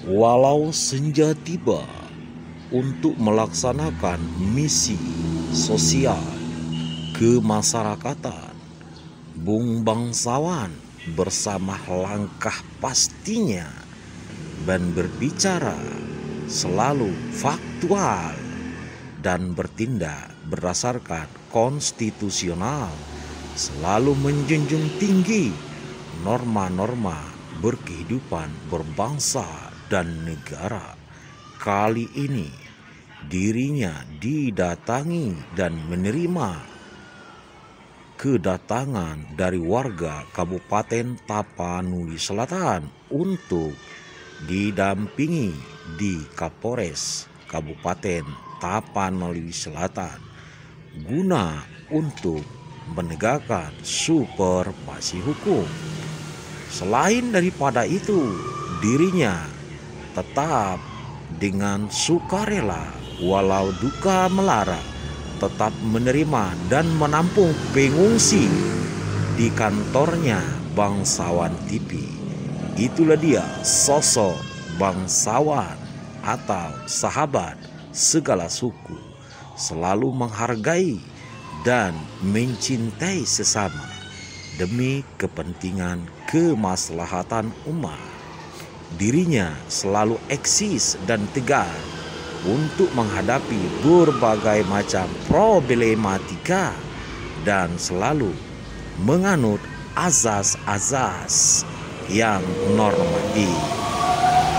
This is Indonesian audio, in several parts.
Walau senja tiba untuk melaksanakan misi sosial kemasyarakatan, Bung Bangsawan bersama langkah pastinya dan berbicara selalu faktual dan bertindak berdasarkan konstitusional, selalu menjunjung tinggi norma-norma berkehidupan berbangsa dan negara. Kali ini dirinya didatangi dan menerima kedatangan dari warga Kabupaten Tapanuli Selatan untuk didampingi di Kapolres Kabupaten Tapanuli Selatan guna untuk menegakkan supervisi hukum. Selain daripada itu, dirinya tetap dengan sukarela walau duka melara tetap menerima dan menampung pengungsi di kantornya Bangsawan TV. Itulah dia sosok bangsawan atau sahabat segala suku, selalu menghargai dan mencintai sesama demi kepentingan kemaslahatan umat. Dirinya selalu eksis dan tegar untuk menghadapi berbagai macam problematika dan selalu menganut azas-azas yang normatif.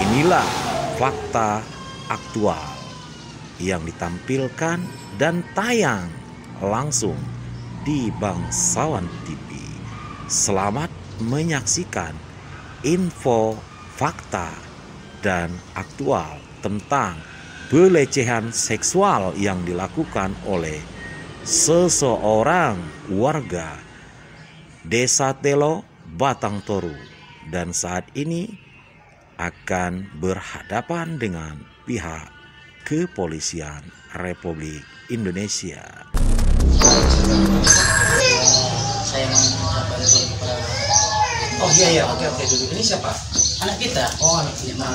Inilah fakta aktual yang ditampilkan dan tayang langsung di Bangsawan TV. Selamat menyaksikan info, fakta, dan aktual tentang pelecehan seksual yang dilakukan oleh seseorang warga Desa Telo, Batang Toru, dan saat ini akan berhadapan dengan pihak Kepolisian Republik Indonesia. Saya mengucapkan kepada Oh iya, oke dulu. Ini siapa? anak kita. Oh, anak kita.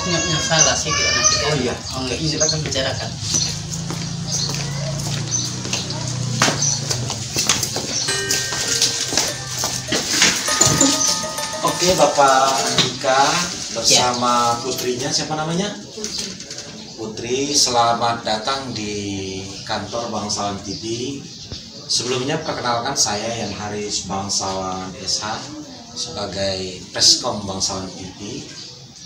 Punya salah sih anak kita. Oh iya. Oke, silakan bicarakan. Oke, Bapak Andika bersama putrinya, siapa namanya? Putri, selamat datang di kantor Bangsawan TV. Sebelumnya perkenalkan, saya Yan Haris Bangsawan SH sebagai Preskom Bangsawan TV,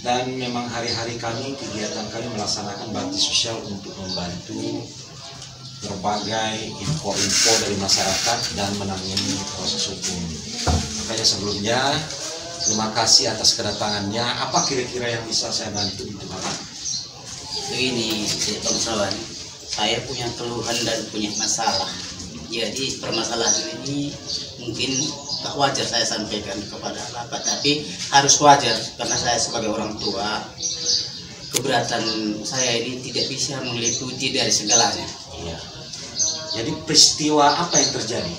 dan memang hari-hari kami, kegiatan kami melaksanakan bakti sosial untuk membantu berbagai info-info dari masyarakat dan menangani proses hukum. Makanya sebelumnya terima kasih atas kedatangannya. Apa kira-kira yang bisa saya bantu untuk Bapak? Begini, Bangsawan, saya punya keluhan dan punya masalah. Jadi permasalahan ini mungkin tak wajar saya sampaikan kepada Bapak, tapi harus wajar karena saya sebagai orang tua, keberatan saya ini tidak bisa meliputi dari segalanya. Iya. Jadi peristiwa apa yang terjadi?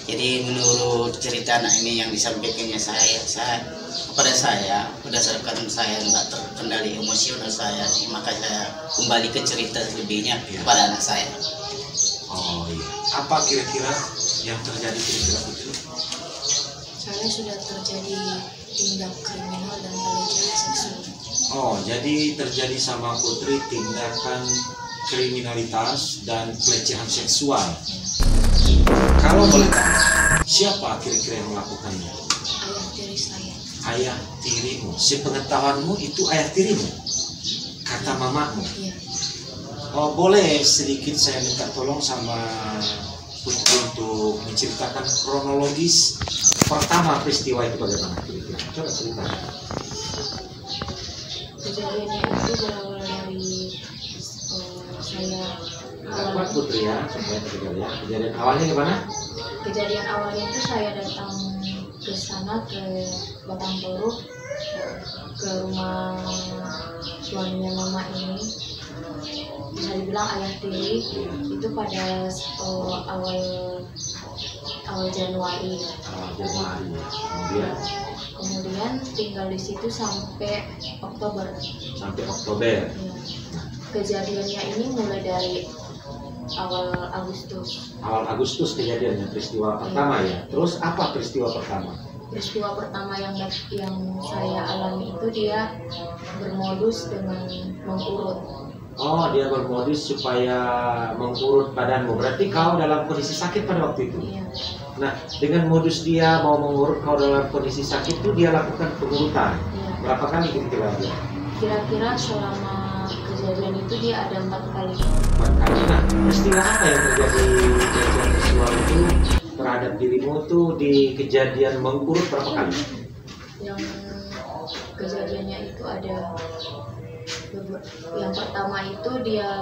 Jadi menurut cerita anak ini yang disampaikannya kepada saya, berdasarkan saya tidak terkendali emosional saya, maka saya kembali ke cerita lebihnya kepada anak saya. Oh iya. Apa kira-kira yang terjadi kira-kira itu? Saya sudah terjadi tindak kriminal dan pelecehan seksual. Oh, jadi terjadi sama Putri tindakan kriminalitas dan pelecehan seksual. Kalau boleh tahu, siapa kira-kira yang melakukannya? Ayah tiri saya. Ayah tirimu. Sepengetahuanmu itu ayah tirimu? Kata mamamu? Iya. Oh, boleh sedikit saya minta tolong sama Putri untuk menceritakan kronologis pertama peristiwa itu bagaimana kira-kira? Coba ceritakan. Kejadiannya itu berawal dari saya Apa Putri ya, supaya terjadi. Kejadian awalnya gimana? Kejadian awalnya itu saya datang ke sana ke Batang Toru, ke rumah suaminya mama ini. Bisa dibilang ayah tiri itu pada awal Januari. Kemudian kemudian tinggal di situ sampai Oktober. Sampai Oktober. Ya. Kejadiannya ini mulai dari awal Agustus. Awal Agustus kejadiannya, peristiwa pertama ya. Terus apa peristiwa pertama? Peristiwa pertama yang saya alami itu dia bermodus dengan mengurut. Oh, dia bermodus supaya mengurut badanmu. Berarti kau dalam kondisi sakit pada waktu itu. Iya. Nah, dengan modus dia mau mengurut kau dalam kondisi sakit itu, dia lakukan pengurutan. Iya. Berapa kali kira-kira dia? Kira-kira selama kejadian itu dia ada 4 kali. 4 kali. Nah, peristiwa apa yang terjadi kejadian seksual itu terhadap dirimu tuh di kejadian mengurut berapa kali? Yang kejadiannya itu ada yang pertama itu dia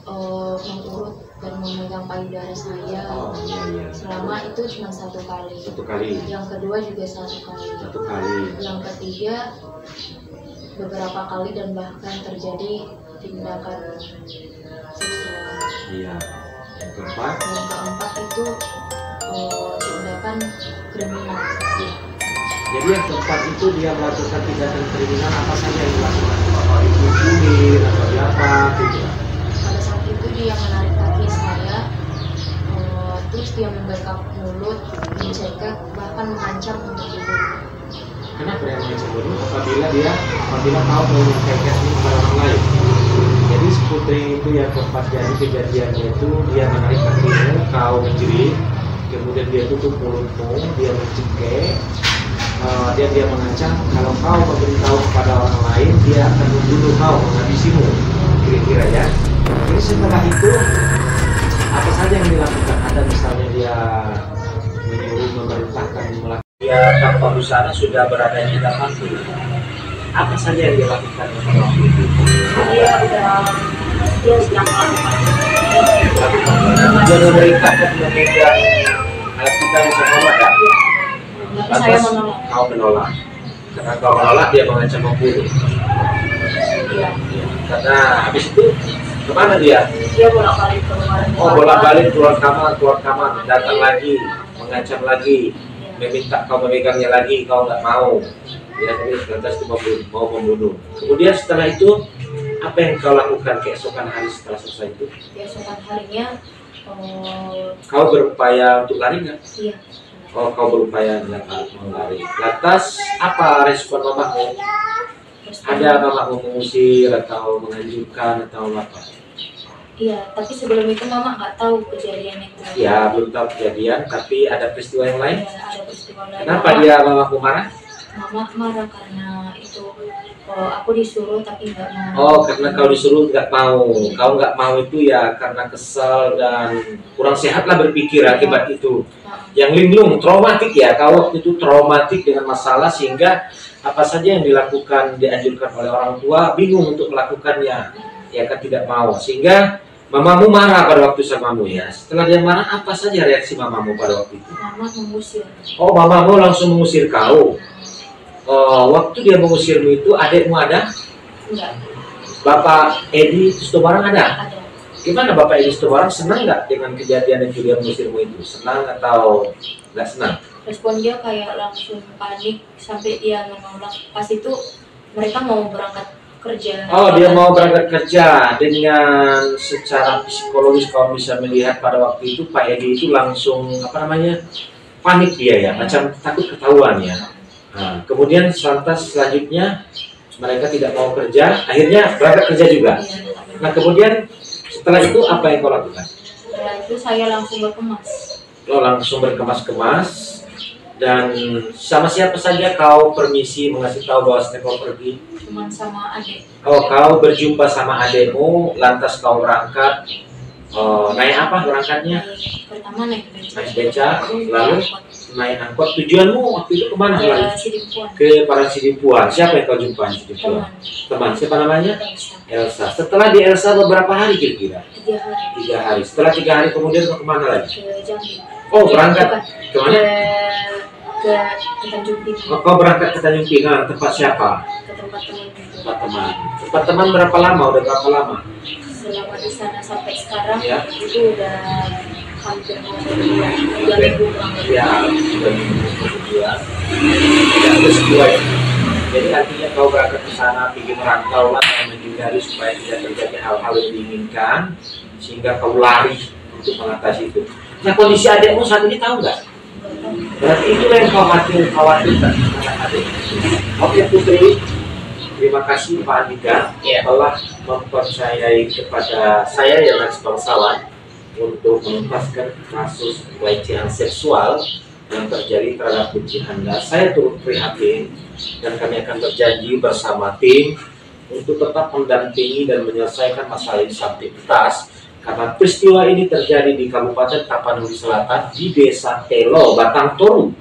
mengurut dan memegang payudara saya. Oh, iya. Selama itu cuma 1 kali. 1 kali. Yang kedua juga 1 kali. 1 kali. Yang ketiga beberapa kali dan bahkan terjadi tindakan seksual. Iya. Yang keempat. Yang keempat itu tindakan kriminal. Jadi yang keempat itu dia melakukan tindakan kriminal apa saja yang dilakukan? Apa dipukulin atau diapa gitu? Pada saat itu dia menarik kaki saya, terus dia membekap mulut, mencekik, bahkan mengancam untuk dibunuh. Kenapa dia mengancam dulu? Apabila kau mau mencekik ini kepada orang lain. Jadi putri itu yang keempat jadi kejadiannya itu dia menarik kakimu, kau menjerit, kemudian dia tutup mulutmu, dia mencekik. Dia mengancam kalau kau memberitahu kepada orang lain dia akan membunuh kau, menghabisimu, kira-kira ya. Jadi setelah itu apa saja yang dilakukan? Ada misalnya dia menyuruh, memerintahkan melakukan. Dia tanpa busana sudah berada di dalam itu. Apa saja yang dilakukan pada waktu itu? Dia sedang melakukan. Dia memerintahkan memegang alat vital yang sama ada. Tapi saya menolak. Kau menolak. Karena kau menolak dia mengancam membunuh. Iya. Karena habis itu kemana dia? Dia bolak-balik keluar. Oh, bolak-balik keluar kamar, datang lagi, mengancam lagi, meminta kau memegangnya lagi, kau nggak mau. Ya, tapi lantas itu mau membunuh. Kemudian setelah itu apa yang kau lakukan keesokan hari setelah selesai itu? Keesokan harinya, Kau berupaya untuk lari nggak? iya. Oh, kau berupaya lari. Lantas apa respon mamamu? Ada mamamu mengusir atau menganjurkan atau apa? Iya, tapi sebelum itu mama nggak tahu kejadian itu. Ya, belum tahu kejadian, tapi ada peristiwa yang lain. Ya, ada peristiwa lain. Kenapa dia mamamu marah? Mama marah karena itu aku disuruh tapi nggak mau. Oh, karena kau disuruh nggak mau. Kau nggak mau itu ya karena kesal dan kurang sehat lah berpikir akibat itu. Yang linglung, traumatik ya. Kau waktu itu traumatik dengan masalah sehingga apa saja yang dilakukan dianjurkan oleh orang tua bingung untuk melakukannya. Ya kan tidak mau. Sehingga mamamu marah pada waktu samamu ya. Setelah dia marah, apa saja reaksi mamamu pada waktu itu? Mama mengusir. Oh, mamamu langsung mengusir kau. Waktu dia mengusirmu itu adikmu ada? Enggak. Bapak Edi Stobarang ada? Ada. Gimana Bapak Edi Stobarang, senang nggak dengan kejadian yang dia mengusirmu itu? Senang atau nggak senang? Respon dia kayak langsung panik sampai dia menolak. Pas itu mereka mau berangkat kerja. Oh, dia mau berangkat kerja. Dengan secara psikologis kau bisa melihat pada waktu itu Pak Edi itu langsung panik dia ya, macam takut ketahuan ya. Nah, kemudian lantas selanjutnya mereka tidak mau kerja, akhirnya berangkat kerja juga. Nah, kemudian setelah itu apa yang kau lakukan? Setelah itu saya langsung berkemas. Lo langsung berkemas-kemas dan sama siapa saja kau permisi mengasih tahu bahwa kau pergi? Cuman sama adik. Oh, kau berjumpa sama adekmu, lantas kau berangkat. Naik apa berangkatnya? Pertama naik beca. Naik beca, lalu naik angkot. Tujuanmu waktu itu kemana lagi? Sidimpuan. Ke Parangsidimpuan. Siapa yang kau jumpa di Sidimpuan? Teman. Siapa namanya? Elsa. Setelah di Elsa beberapa hari kira-kira? 3 hari. 3 hari. Setelah 3 hari kemudian kau kemana lagi? Ke Jambi. Oh, berangkat kemana? Ke Tanjung Pinang. Oh, kau berangkat ke Tanjung Pinang. Tempat siapa? Ke tempat teman. Tempat teman. Tempat teman berapa lama? Udah berapa lama? Selama di sana sampai sekarang Ya. itu udah hampir mau 3 minggu kurang lebih. Ya, sudah minggu kedua. Ya, terus kedua ya. Jadi artinya kau berangkat ke sana, pergi merantau lah, menghindari supaya tidak terjadi hal-hal yang diinginkan, sehingga kau lari untuk mengatasi itu. Nah, kondisi adikmu saat ini tahu nggak? Berarti itulah yang kau khawatirkan adik. Oke Putri, terima kasih Pak Andika telah mempercayai kepada saya yang bangsawan untuk menuntaskan kasus pelecehan seksual yang terjadi terhadap putri Anda. Saya turut prihatin dan kami akan berjanji bersama tim untuk tetap mendampingi dan menyelesaikan masalah ini sampai tuntas. Karena peristiwa ini terjadi di Kabupaten Tapanuli Selatan di Desa Telo, Batang Toru.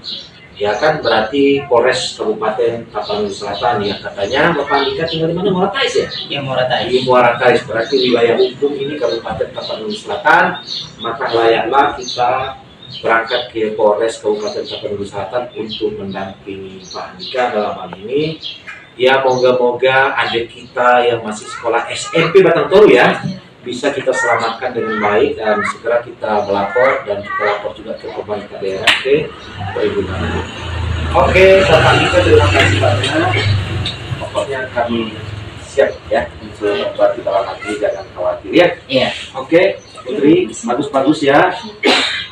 Ya kan, berarti Polres Kabupaten Tapanuli Selatan ya katanya. Bapak Andika tinggal di mana? Muara Tais ya? Yang Muara Tais. Di Muara Tais, berarti wilayah hukum ini Kabupaten Tapanuli Selatan. Maka layaklah kita berangkat ke Polres Kabupaten Tapanuli Selatan untuk mendampingi Pak Andika dalam hal ini. Ya moga-moga adik kita yang masih sekolah SMP Batang Toru ya bisa kita selamatkan dengan baik dan segera kita melapor dan kita lapor juga ke pemerintah daerah ke perhubungan. Oke, Bapak Andika terima kasih banyak. Pokoknya kami siap ya untuk membantu dalam hati, jangan khawatir ya. Iya. Oke, Putri, bagus-bagus ya.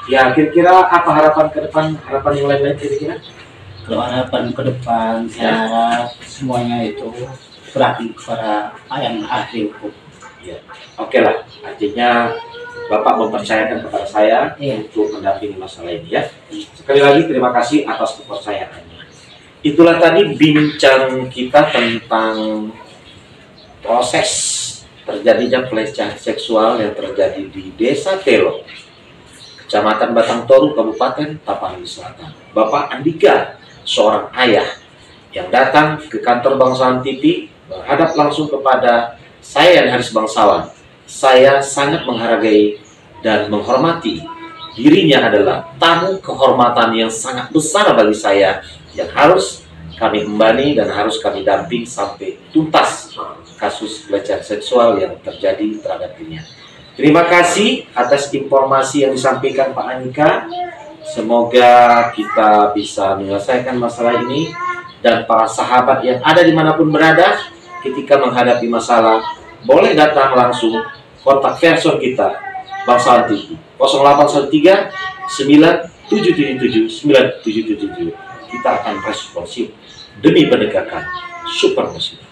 Ya, kira-kira apa harapan ke depan, harapan yang lain-lain kira-kira? Kalau harapan ke depan, saya harap semuanya itu berarti kepada yang ahli hukum. Ya, oke lah. Artinya Bapak mempercayakan kepada saya untuk mendampingi masalah ini ya. Sekali lagi terima kasih atas kepercayaannya. Itulah tadi bincang kita tentang proses terjadinya pelecehan seksual yang terjadi di Desa Telo, Kecamatan Batang Toru, Kabupaten Tapanuli Selatan. Bapak Andika, seorang ayah yang datang ke kantor Bangsawan TV berhadap langsung kepada saya yang Haris Bangsawan. Saya sangat menghargai dan menghormati. Dirinya adalah tamu kehormatan yang sangat besar bagi saya yang harus kami embani dan harus kami damping sampai tuntas kasus pelecehan seksual yang terjadi terhadap dirinya. Terima kasih atas informasi yang disampaikan Pak Andika. Semoga kita bisa menyelesaikan masalah ini dan para sahabat yang ada dimanapun berada ketika menghadapi masalah boleh datang langsung kontak person kita Bangsawan TV 0813 9777 9777. Kita akan responsif demi penegakan super muslim.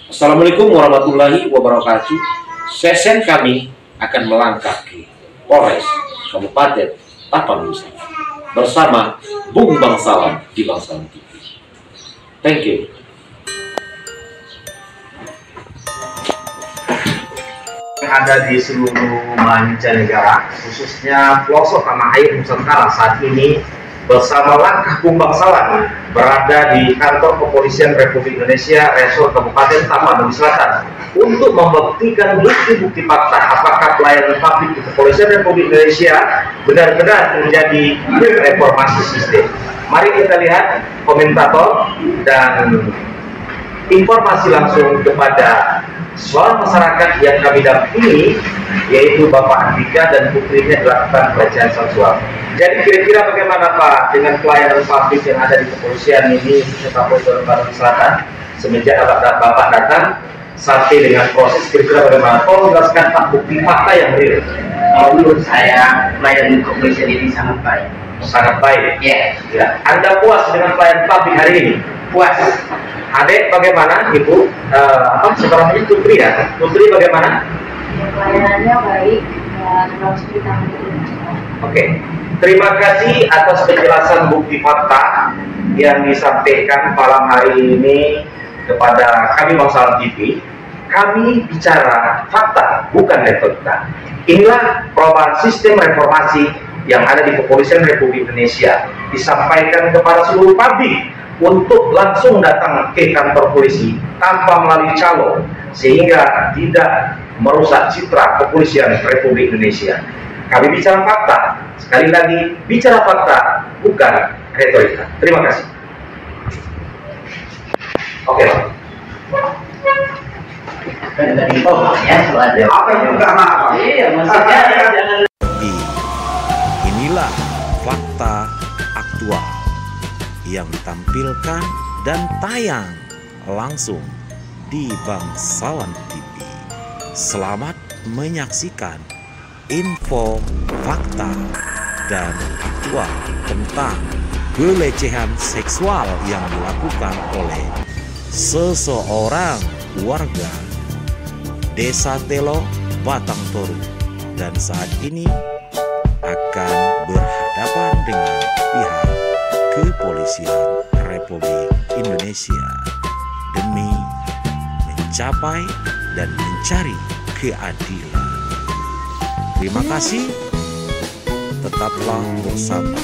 Assalamualaikum warahmatullahi wabarakatuh. Sesen kami akan melangkah ke Polres Kabupaten Tapanuli Selatan bersama Bung Bangsawan di Bangsawan TV. Thank you. Ada di seluruh mancanegara, khususnya pelosok tanah air Nusantara saat ini bersama langkah Bung Bangsawan berada di kantor Kepolisian Republik Indonesia Resor Kabupaten Tapanuli Selatan untuk membuktikan bukti-bukti fakta apakah pelayanan publik di Kepolisian Republik Indonesia benar-benar menjadi reformasi sistem. Mari kita lihat komentator dan informasi langsung kepada seorang masyarakat yang kami dampingi, yaitu Bapak Andika dan putrinya dilakukan pelecehan seksual. Jadi kira-kira bagaimana Pak dengan pelayanan publik yang ada di kepolisian ini di Tapanuli Selatan semenjak Bapak datang sampai dengan proses, kira-kira bagaimana? Tolong jelaskan Pak bukti fakta yang real. Menurut saya pelayanan kepolisian ini sangat baik. Sangat baik. Ya. Ya. Anda puas dengan pelayanan publik hari ini? Puas. Adek bagaimana Ibu? Sebenarnya Putri ya. Putri bagaimana? Pelayanannya baik dan harus ditangani. Oke. Terima kasih atas penjelasan bukti fakta yang disampaikan malam hari ini kepada kami Bangsawan TV. Kami bicara fakta, bukan retorika. Inilah perubahan sistem reformasi yang ada di Kepolisian Republik Indonesia, disampaikan kepada seluruh publik untuk langsung datang ke kantor polisi tanpa melalui calo, sehingga tidak merusak citra Kepolisian Republik Indonesia. Kami bicara fakta, sekali lagi bicara fakta, bukan retorika. Terima kasih. Oke, Pak. Ya, apa yang juga apa? Iya, maksudnya jangan Inilah fakta aktual yang ditampilkan dan tayang langsung di Bangsawan TV. Selamat menyaksikan info, fakta, dan aktual tentang pelecehan seksual yang dilakukan oleh seseorang warga Desa Telo, Batang Toru, dan saat ini akan berhadapan dengan pihak Kepolisian Republik Indonesia demi mencapai dan mencari keadilan. Terima kasih, tetaplah bersama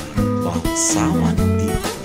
Bangsawan TV.